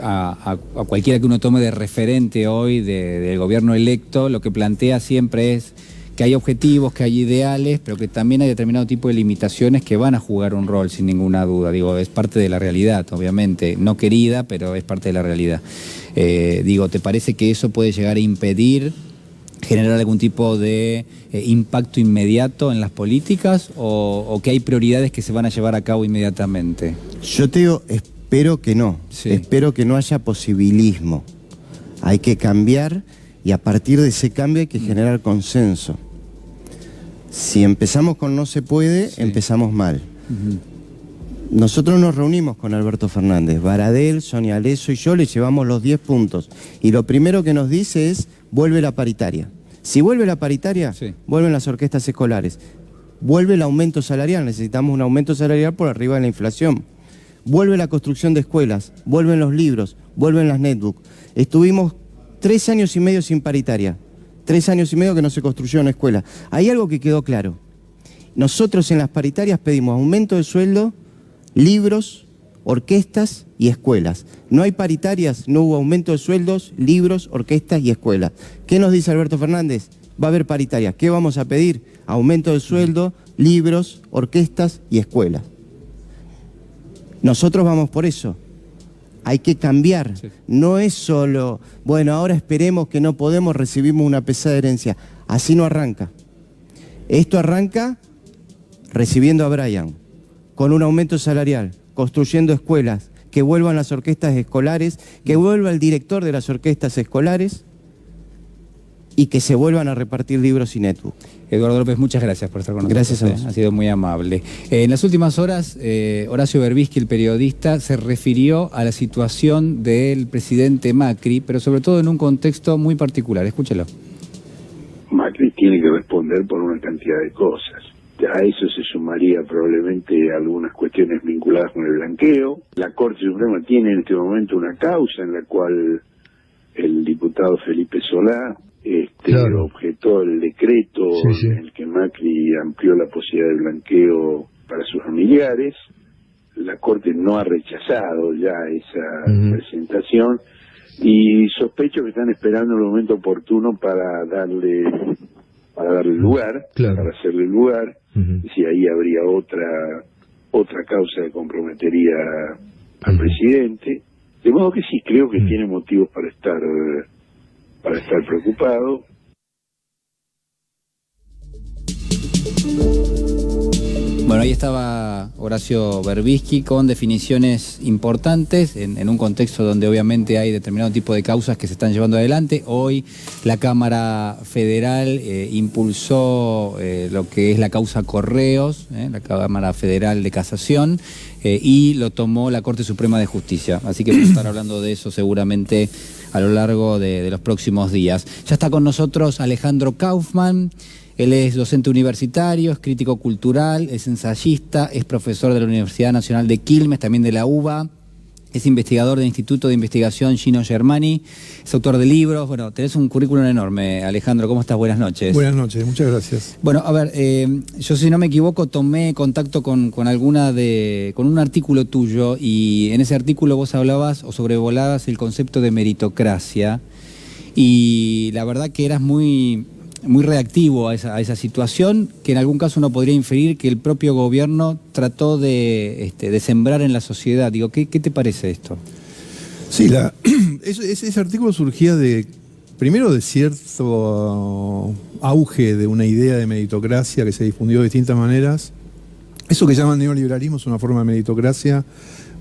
a cualquiera que uno tome de referente hoy del gobierno electo? Lo que plantea siempre es que hay objetivos, que hay ideales, pero que también hay determinado tipo de limitaciones que van a jugar un rol, sin ninguna duda. Digo, es parte de la realidad, obviamente, no querida, pero es parte de la realidad. Digo, ¿te parece que eso puede llegar a impedir generar algún tipo de impacto inmediato en las políticas o que hay prioridades que se van a llevar a cabo inmediatamente? Yo te digo, espero que no. Sí. Espero que no haya posibilismo. Hay que cambiar y a partir de ese cambio hay que generar consenso. Si empezamos con no se puede, sí, empezamos mal. Nosotros nos reunimos con Alberto Fernández, Baradel, Sonia Leso y yo le llevamos los 10 puntos. Y lo primero que nos dice es, vuelve la paritaria. Si vuelve la paritaria, sí, vuelven las orquestas escolares. Vuelve el aumento salarial, necesitamos un aumento salarial por arriba de la inflación. Vuelve la construcción de escuelas, vuelven los libros, vuelven las netbooks. Estuvimos 3 años y medio sin paritaria. 3 años y medio que no se construyó una escuela. Hay algo que quedó claro. Nosotros en las paritarias pedimos aumento de sueldo, libros, orquestas y escuelas. No hay paritarias, no hubo aumento de sueldos, libros, orquestas y escuelas. ¿Qué nos dice Alberto Fernández? Va a haber paritarias. ¿Qué vamos a pedir? Aumento de sueldo, libros, orquestas y escuelas. Nosotros vamos por eso. Hay que cambiar. Sí. No es solo, bueno, ahora esperemos que no podemos, recibimos una pesada herencia. Así no arranca. Esto arranca recibiendo a Brian, con un aumento salarial, construyendo escuelas, que vuelvan las orquestas escolares, que vuelva el director de las orquestas escolares y que se vuelvan a repartir libros y netbook. Eduardo López, muchas gracias por estar con nosotros. Gracias a vos. Ha sido muy amable. En las últimas horas, Horacio Berbisky, el periodista, se refirió a la situación del presidente Macri, pero sobre todo en un contexto muy particular. Escúchelo. Macri tiene que responder por una cantidad de cosas. A eso se sumaría probablemente algunas cuestiones vinculadas con el blanqueo. La Corte Suprema tiene en este momento una causa en la cual el diputado Felipe Solá claro, objetó el decreto en el que Macri amplió la posibilidad de blanqueo para sus familiares. La Corte no ha rechazado ya esa presentación y sospecho que están esperando el momento oportuno para darle lugar, claro, para hacerle lugar, si ahí habría otra causa que comprometería al presidente. De modo que sí, creo que tiene motivos para estar preocupado. Bueno, ahí estaba Horacio Berbisky con definiciones importantes en un contexto donde obviamente hay determinado tipo de causas que se están llevando adelante. Hoy la Cámara Federal impulsó lo que es la causa Correos, la Cámara Federal de Casación, y lo tomó la Corte Suprema de Justicia. Así que vamos a estar hablando de eso seguramente a lo largo de los próximos días. Ya está con nosotros Alejandro Kaufman. Él es docente universitario, es crítico cultural, es ensayista, es profesor de la Universidad Nacional de Quilmes, también de la UBA, es investigador del Instituto de Investigación Gino Germani, es autor de libros. Bueno, tenés un currículum enorme, Alejandro. ¿Cómo estás? Buenas noches. Buenas noches, muchas gracias. Bueno, a ver, yo si no me equivoco tomé contacto con un artículo tuyo y en ese artículo vos hablabas o sobrevolabas el concepto de meritocracia y la verdad que eras muy muy reactivo a esa situación, que en algún caso uno podría inferir que el propio gobierno trató de sembrar en la sociedad. Digo, ¿qué te parece esto? Sí, ese artículo surgía primero de cierto auge de una idea de meritocracia que se difundió de distintas maneras. Eso que llaman neoliberalismo es una forma de meritocracia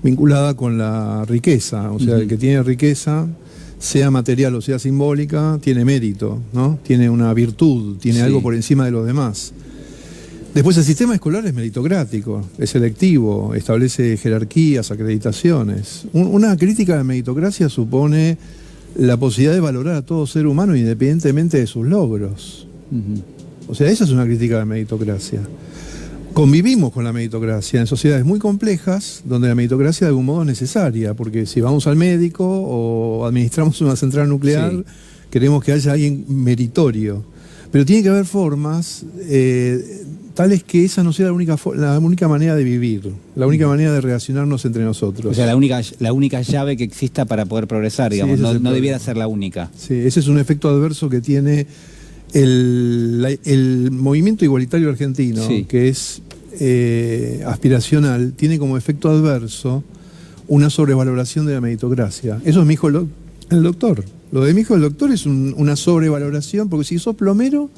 vinculada con la riqueza. O sea, el que tiene riqueza, sea material o sea simbólica, tiene mérito, ¿no? Tiene una virtud, tiene algo por encima de los demás. Después el sistema escolar es meritocrático, es selectivo, establece jerarquías, acreditaciones. Una crítica a la meritocracia supone la posibilidad de valorar a todo ser humano independientemente de sus logros. O sea, esa es una crítica a la meritocracia. Convivimos con la meritocracia en sociedades muy complejas, donde la meritocracia de algún modo es necesaria, porque si vamos al médico o administramos una central nuclear, queremos que haya alguien meritorio. Pero tiene que haber formas tales que esa no sea la única manera de vivir, la única manera de relacionarnos entre nosotros. O sea, la única llave que exista para poder progresar, digamos, no debiera ser la única. Sí, ese es un efecto adverso que tiene el movimiento igualitario argentino, que es aspiracional, tiene como efecto adverso una sobrevaloración de la meritocracia. Eso me dijo el doctor. Lo de mi hijo el doctor es una sobrevaloración, porque si sos plomero,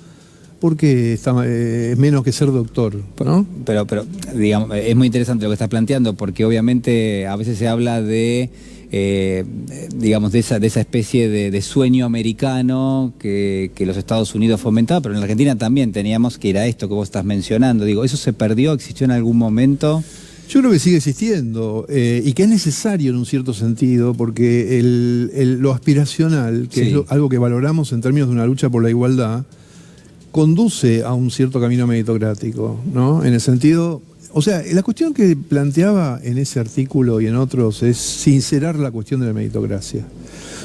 porque es menos que ser doctor, ¿no? Pero digamos, es muy interesante lo que estás planteando, porque obviamente a veces se habla de digamos, de esa especie de sueño americano que los Estados Unidos fomentaban, pero en la Argentina también teníamos que ir a esto que vos estás mencionando. Digo, ¿eso se perdió? ¿Existió en algún momento? Yo creo que sigue existiendo y que es necesario en un cierto sentido, porque lo aspiracional, que es algo que valoramos en términos de una lucha por la igualdad, conduce a un cierto camino meritocrático, ¿no? En el sentido... O sea, la cuestión que planteaba en ese artículo y en otros es sincerar la cuestión de la meritocracia.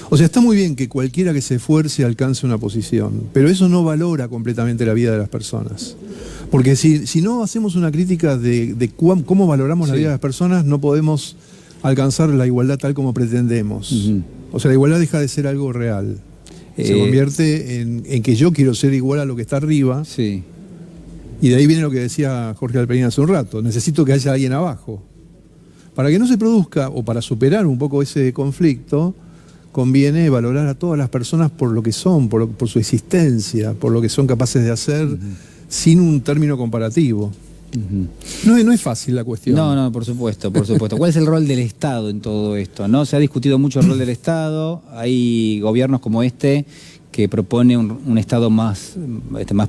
O sea, está muy bien que cualquiera que se esfuerce alcance una posición, pero eso no valora completamente la vida de las personas. Porque si no hacemos una crítica de cómo valoramos la vida de las personas, no podemos alcanzar la igualdad tal como pretendemos. O sea, la igualdad deja de ser algo real. Se convierte en que yo quiero ser igual a lo que está arriba. Y de ahí viene lo que decía Jorge Alperín hace un rato. Necesito que haya alguien abajo. Para que no se produzca, o para superar un poco ese conflicto, conviene valorar a todas las personas por lo que son, por su existencia, por lo que son capaces de hacer, sin un término comparativo. No es fácil la cuestión. No, por supuesto, por supuesto. ¿Cuál es el rol del Estado en todo esto? ¿No? Se ha discutido mucho el rol del Estado. Hay gobiernos como este que propone un Estado más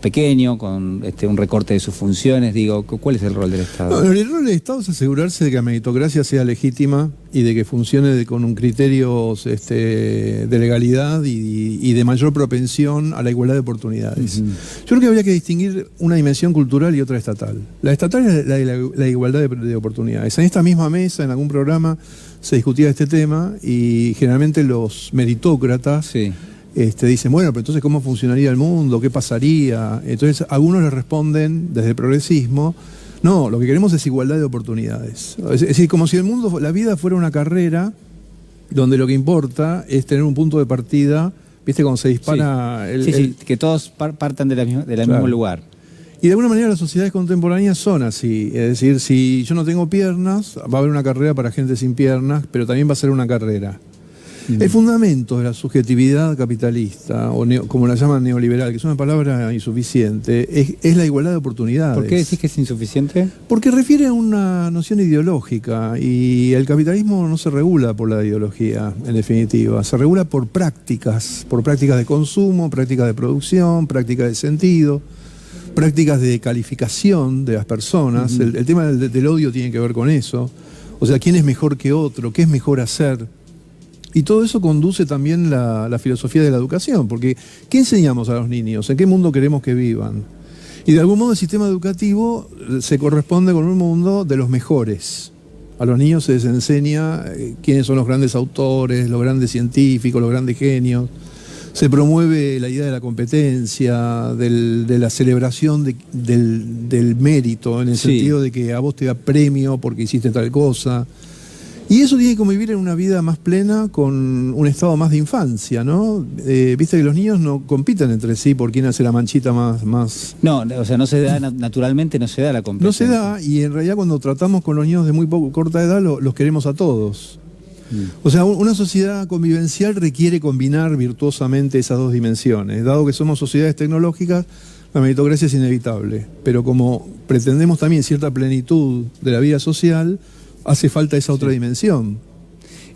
pequeño, con un recorte de sus funciones. Digo, ¿cuál es el rol del Estado? No, el rol del Estado es asegurarse de que la meritocracia sea legítima y de que funcione con un criterio de legalidad y de mayor propensión a la igualdad de oportunidades. Yo creo que habría que distinguir una dimensión cultural y otra estatal. La estatal es la igualdad de oportunidades. En esta misma mesa, en algún programa, se discutía este tema y generalmente los meritócratas dicen, bueno, pero entonces ¿cómo funcionaría el mundo? ¿Qué pasaría? Entonces algunos le responden desde el progresismo, no, lo que queremos es igualdad de oportunidades. Es decir, como si el mundo, la vida fuera una carrera donde lo que importa es tener un punto de partida, ¿viste? Cuando se dispara... que todos partan del mismo lugar. Y de alguna manera las sociedades contemporáneas son así. Es decir, si yo no tengo piernas, va a haber una carrera para gente sin piernas, pero también va a ser una carrera. El fundamento de la subjetividad capitalista, o como la llaman neoliberal, que es una palabra insuficiente, es la igualdad de oportunidades. ¿Por qué decís que es insuficiente? Porque refiere a una noción ideológica, y el capitalismo no se regula por la ideología, en definitiva. Se regula por prácticas de consumo, prácticas de producción, prácticas de sentido, prácticas de calificación de las personas. El tema del odio tiene que ver con eso. O sea, ¿quién es mejor que otro? ¿Qué es mejor hacer? Y todo eso conduce también la filosofía de la educación, porque ¿qué enseñamos a los niños? ¿En qué mundo queremos que vivan? Y de algún modo el sistema educativo se corresponde con un mundo de los mejores. A los niños se les enseña quiénes son los grandes autores, los grandes científicos, los grandes genios. Se promueve la idea de la competencia, de la celebración del mérito, en el sentido de que a vos te da premio porque hiciste tal cosa. Y eso tiene que convivir en una vida más plena con un estado más de infancia, ¿no? Viste que los niños no compiten entre sí por quién hace la manchita más... No, o sea, no se da, naturalmente no se da la competencia. No se da, y en realidad cuando tratamos con los niños de muy corta edad, los queremos a todos. O sea, una sociedad convivencial requiere combinar virtuosamente esas dos dimensiones. Dado que somos sociedades tecnológicas, la meritocracia es inevitable. Pero como pretendemos también cierta plenitud de la vida social, hace falta esa otra dimensión.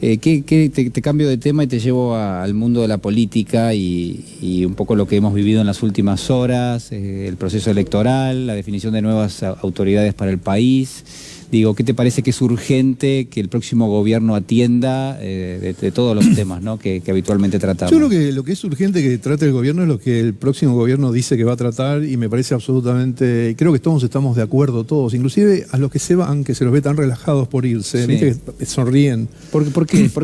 Te cambio de tema y te llevo al mundo de la política y un poco lo que hemos vivido en las últimas horas, el proceso electoral, la definición de nuevas autoridades para el país. Digo, ¿qué te parece que es urgente que el próximo gobierno atienda de todos los temas, ¿no? que habitualmente tratamos? Yo creo que lo que es urgente que trate el gobierno es lo que el próximo gobierno dice que va a tratar, y me parece absolutamente, creo que todos estamos de acuerdo, todos, inclusive a los que se van, que se los ve tan relajados por irse, Sí. ¿viste? Que sonríen. ¿Por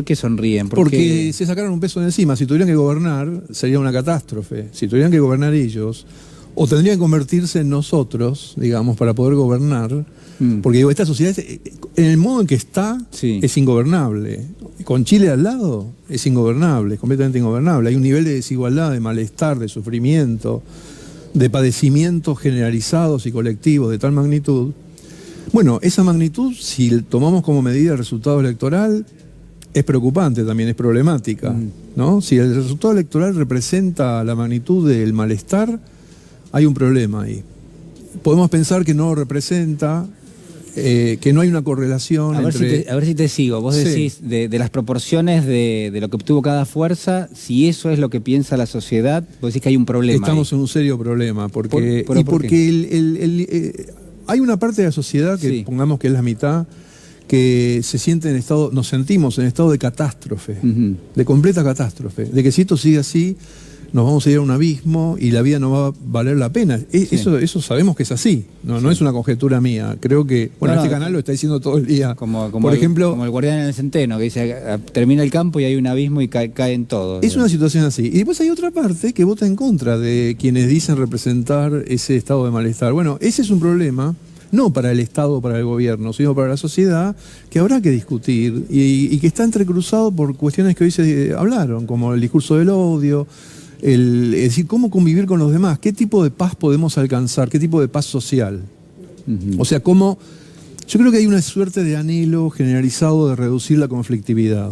qué sonríen? Porque se sacaron un peso de encima. Si tuvieran que gobernar, sería una catástrofe. Si tuvieran que gobernar ellos, o tendrían que convertirse en nosotros, digamos, para poder gobernar. Porque digo, esta sociedad, en el modo en que está, Sí. es ingobernable. Con Chile al lado, es ingobernable, es completamente ingobernable. Hay un nivel de desigualdad, de malestar, de sufrimiento, de padecimientos generalizados y colectivos de tal magnitud. Bueno, esa magnitud, si tomamos como medida el resultado electoral, es preocupante también, es problemática, ¿no? Si el resultado electoral representa la magnitud del malestar, hay un problema ahí. Podemos pensar que no lo representa, que no hay una correlación A ver, entre... a ver si te sigo. Vos Sí. decís de las proporciones de lo que obtuvo cada fuerza, si eso es lo que piensa la sociedad, vos decís que hay un problema. Estamos en un serio problema, porque, ¿Por porque hay una parte de la sociedad que, Sí. pongamos que es la mitad, que se siente en estado, nos sentimos en estado de catástrofe, de completa catástrofe, de que si esto sigue así, nos vamos a ir a un abismo y la vida no va a valer la pena. Eso sabemos que es así, no es una conjetura mía. Creo que, bueno, No, este canal lo está diciendo todo el día. Como ejemplo, como el guardián en el centeno, que dice, termina el campo y hay un abismo y caen todos. es una situación así. Y después hay otra parte que vota en contra de quienes dicen representar ese estado de malestar. Bueno, ese es un problema, no para el Estado o para el gobierno, sino para la sociedad, que habrá que discutir y que está entrecruzado por cuestiones que hoy se hablaron, como el discurso del odio, es decir, cómo convivir con los demás, qué tipo de paz podemos alcanzar, qué tipo de paz social. O sea, cómo... Yo creo que hay una suerte de anhelo generalizado de reducir la conflictividad.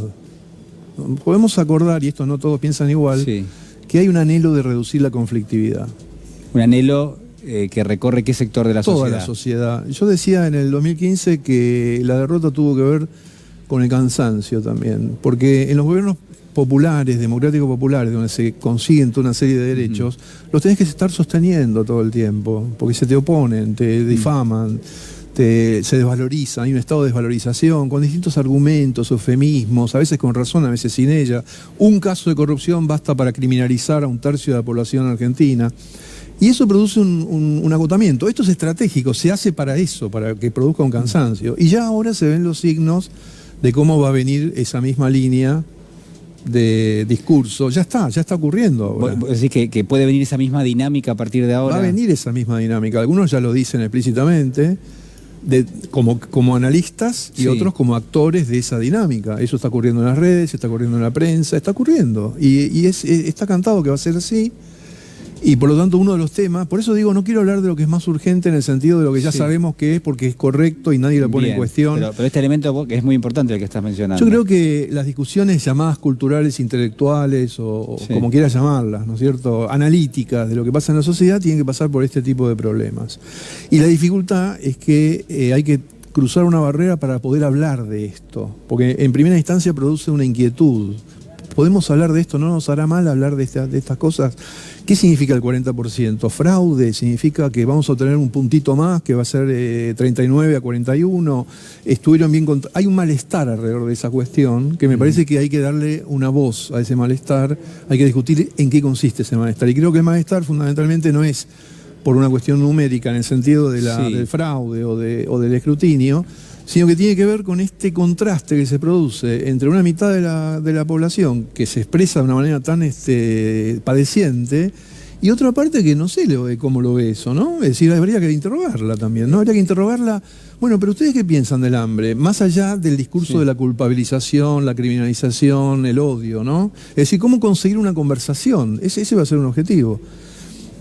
Podemos acordar, y esto no todos piensan igual, Sí. que hay un anhelo de reducir la conflictividad. Un anhelo que recorre qué sector de la Toda sociedad. la sociedad. Yo decía en el 2015 que la derrota tuvo que ver con el cansancio también, porque en los gobiernos populares, democráticos populares, donde se consiguen toda una serie de derechos, los tenés que estar sosteniendo todo el tiempo, porque se te oponen, te difaman, se desvaloriza, hay un estado de desvalorización con distintos argumentos, eufemismos, a veces con razón, a veces sin ella. Un caso de corrupción basta para criminalizar a un tercio de la población argentina. Y eso produce un agotamiento. Esto es estratégico, se hace para eso, para que produzca un cansancio. Y ya ahora se ven los signos de cómo va a venir esa misma línea de discurso. Ya está ocurriendo ahora. Vos decís que puede venir esa misma dinámica a partir de ahora. Va a venir esa misma dinámica. Algunos ya lo dicen explícitamente, como analistas y Sí. otros como actores de esa dinámica. Eso está ocurriendo en las redes, está ocurriendo en la prensa, está ocurriendo. Y está cantado que va a ser así. Y por lo tanto uno de los temas, por eso digo, no quiero hablar de lo que es más urgente en el sentido de lo que ya Sí. sabemos que es, porque es correcto y nadie lo pone en Bien, cuestión. pero este elemento que es muy importante el que estás mencionando. Yo creo que las discusiones llamadas culturales, intelectuales o Sí. como quieras llamarlas, ¿no es cierto?, analíticas de lo que pasa en la sociedad, tienen que pasar por este tipo de problemas. Y la dificultad es que hay que cruzar una barrera para poder hablar de esto, porque en primera instancia produce una inquietud. ¿Podemos hablar de esto? ¿No nos hará mal hablar de estas cosas? ¿Qué significa el 40%? ¿Fraude? ¿Significa que vamos a obtener un puntito más, que va a ser 39 a 41? ¿Estuvieron bien Hay un malestar alrededor de esa cuestión, que me parece que hay que darle una voz a ese malestar, hay que discutir en qué consiste ese malestar. Y creo que el malestar fundamentalmente no es por una cuestión numérica en el sentido de Sí. del fraude o del escrutinio, sino que tiene que ver con este contraste que se produce entre una mitad de la población que se expresa de una manera tan padeciente Y otra parte que no sé cómo lo ve eso, ¿no? Es decir, habría que interrogarla también, ¿no? Habría que interrogarla. Bueno, pero ¿ustedes qué piensan del hambre? Más allá del discurso de la culpabilización, la criminalización, el odio, ¿no? Es decir, ¿cómo conseguir una conversación? Ese va a ser un objetivo.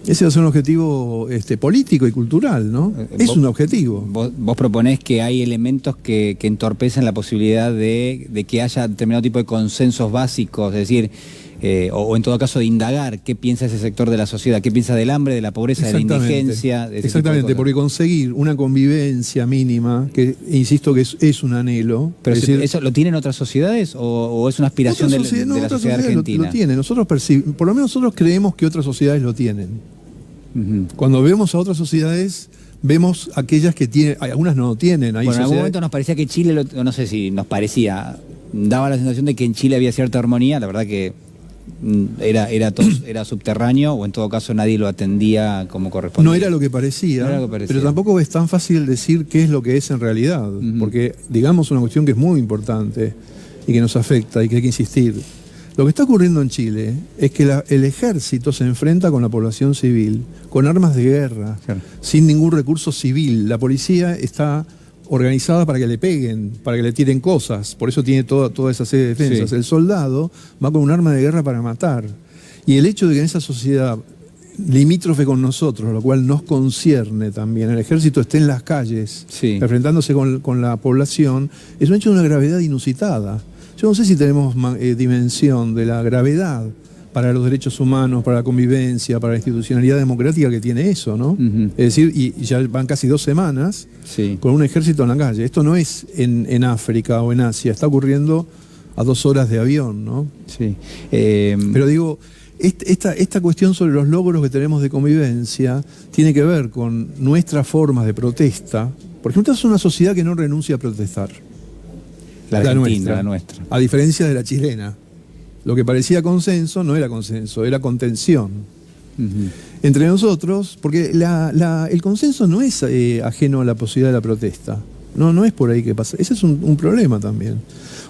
Ese va a ser un objetivo político y cultural, ¿no? Es un objetivo. Vos proponés que hay elementos que entorpecen la posibilidad de que haya determinado tipo de consensos básicos, es decir, o en todo caso de indagar qué piensa ese sector de la sociedad, qué piensa del hambre, de la pobreza, de la indigencia. De Exactamente, porque conseguir una convivencia mínima, que insisto que es un anhelo. Pero ¿eso lo tienen otras sociedades o es una aspiración de la sociedad argentina? Lo tiene. Nosotros por lo menos nosotros creemos que otras sociedades lo tienen. Cuando vemos a otras sociedades, vemos aquellas que tienen, algunas no lo tienen. Bueno, en algún momento nos parecía que Chile, no sé si nos parecía, daba la sensación de que en Chile había cierta armonía, la verdad que era subterráneo, o en todo caso nadie lo atendía como correspondía. No era lo que parecía, pero tampoco es tan fácil decir qué es lo que es en realidad, porque digamos una cuestión que es muy importante y que nos afecta y que hay que insistir. Lo que está ocurriendo en Chile es que el ejército se enfrenta con la población civil, con armas de guerra, sin ningún recurso civil. La policía está organizada para que le peguen, para que le tiren cosas, por eso tiene toda esa serie de defensas. El soldado va con un arma de guerra para matar. Y el hecho de que en esa sociedad limítrofe con nosotros, lo cual nos concierne también, el ejército esté en las calles, enfrentándose con la población, es un hecho de una gravedad inusitada. Yo no sé si tenemos dimensión de la gravedad para los derechos humanos, para la convivencia, para la institucionalidad democrática que tiene eso, ¿no? Es decir, y ya van casi 2 semanas con un ejército en la calle. Esto no es en África o en Asia, está ocurriendo a 2 horas de avión, ¿no? Pero digo, esta cuestión sobre los logros que tenemos de convivencia tiene que ver con nuestras formas de protesta. Por ejemplo, esta es una sociedad que no renuncia a protestar. La nuestra. A diferencia de la chilena. Lo que parecía consenso no era consenso, era contención. Entre nosotros, porque el consenso no es ajeno a la posibilidad de la protesta. No es por ahí que pasa. Ese es un problema también.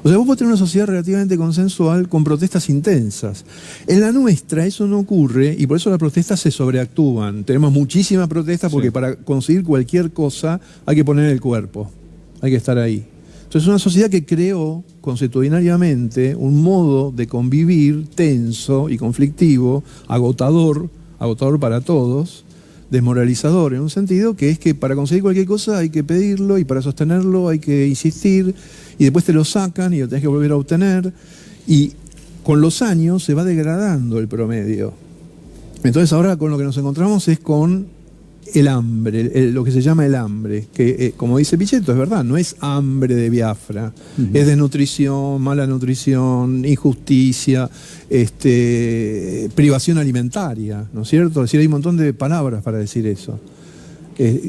O sea, vos podés tener una sociedad relativamente consensual con protestas intensas. En la nuestra eso no ocurre y por eso las protestas se sobreactúan. Tenemos muchísimas protestas porque para conseguir cualquier cosa hay que poner el cuerpo. Hay que estar ahí. Entonces es una sociedad que creó consuetudinariamente un modo de convivir tenso y conflictivo, agotador para todos, desmoralizador en un sentido que es que para conseguir cualquier cosa hay que pedirlo y para sostenerlo hay que insistir y después te lo sacan y lo tenés que volver a obtener y con los años se va degradando el promedio. Entonces ahora con lo que nos encontramos es con el hambre, lo que se llama el hambre, que como dice Pichetto, es verdad, no es hambre de Biafra, es desnutrición, mala nutrición, injusticia, privación alimentaria, ¿no es cierto? Es decir, hay un montón de palabras para decir eso.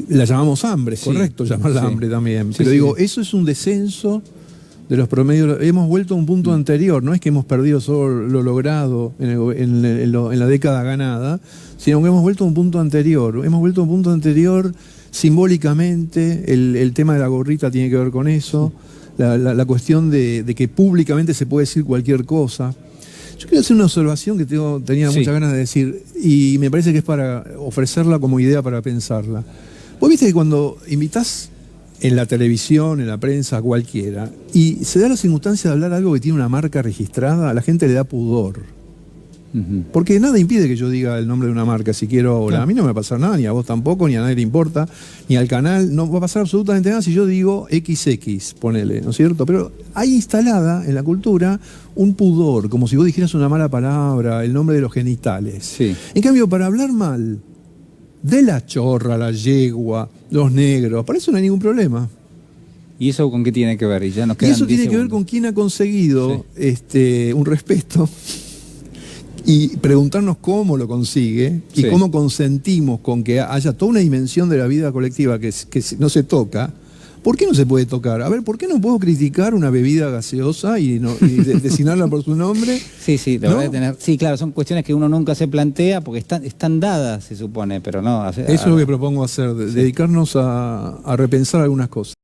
La llamamos hambre, es correcto llamarla hambre también, pero digo, eso es un descenso de los promedios, hemos vuelto a un punto anterior, no es que hemos perdido solo lo logrado en la década ganada, sino que hemos vuelto a un punto anterior, simbólicamente, el tema de la gorrita tiene que ver con eso, la cuestión de que públicamente se puede decir cualquier cosa. Yo quiero hacer una observación que tenía muchas ganas de decir, y me parece que es para ofrecerla como idea para pensarla. Vos viste que cuando invitás en la televisión, en la prensa, a cualquiera, y se da la circunstancia de hablar algo que tiene una marca registrada, a la gente le da pudor. Porque nada impide que yo diga el nombre de una marca si quiero ahora. A mí no me va a pasar nada, ni a vos tampoco, ni a nadie le importa, ni al canal, no va a pasar absolutamente nada si yo digo XX, ponele, ¿no es cierto? Pero hay instalada en la cultura un pudor, como si vos dijeras una mala palabra, el nombre de los genitales. En cambio, para hablar mal de la chorra, la yegua, los negros, para eso no hay ningún problema. ¿Y eso con qué tiene que ver? Y eso tiene que ver con quién ha conseguido un respeto y preguntarnos cómo lo consigue y cómo consentimos con que haya toda una dimensión de la vida colectiva que no se toca. ¿Por qué no se puede tocar? A ver, ¿por qué no puedo criticar una bebida gaseosa y designarla por su nombre? Sí, claro, son cuestiones que uno nunca se plantea porque están dadas, se supone, pero no. Eso es lo que propongo hacer, dedicarnos a repensar algunas cosas.